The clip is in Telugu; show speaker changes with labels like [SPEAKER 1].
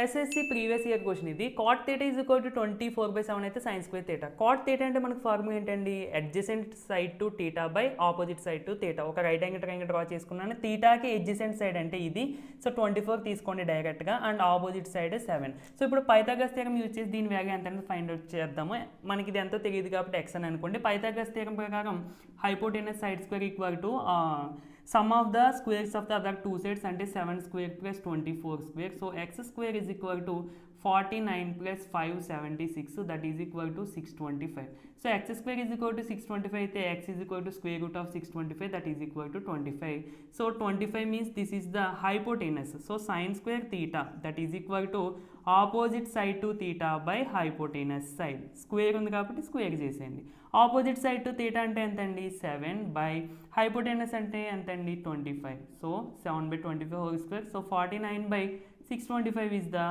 [SPEAKER 1] ఎస్ఎస్సి ప్రీవియస్ ఇయర్ క్వశ్చన్ ఇది. Cot theta is equal to 24/7 అయితే sine square theta. Cot theta అంటే మనకు ఫార్ములా ఏంటండి? Adjacent side to theta by opposite side to theta. ఒక రైట్ యాంగిల్ ట్రయాంగిల్ డ్రా చేసుకున్నాను. థీటాకి అడ్జసెంట్ సైడ్ అంటే ఇది. సో 24 తీసుకోండి డైరెక్ట్గా, అండ్ ఆపోజిట్ సైడ్ 7. సో ఇప్పుడు పైథాగరస్ థియరం యూజ్ చేసి దీని వాల్యూ ఎంత అనేది ఫైండ్ అవుట్ చేద్దాము. మనకి ఇది ఎంతో తెలియదు కాబట్టి x అని అనుకోండి. పైథాగరస్ థియరం ప్రకారం hypotenuse side square equal to sum of the squares of the other two sides అంటే 7 square plus 24 square. So x square is equal to 49 plus 576, that is equal to 625. So x square is equal to 625 అయితే x is equal to square root of 625, that is equal to 25. So 25 means this is the hypotenuse. So sin square theta, that is equal to opposite side to theta by hypotenuse side. Square ఉంది కాబట్టి స్క్వేర్ చేసేయండి. ఆపోజిట్ సైడ్ టు థీటా అంటే ఎంతండి? 7 బై హైపోటెనస్ అంటే ఎంతండి? 25. So 7/25 whole square. So 49/625 is the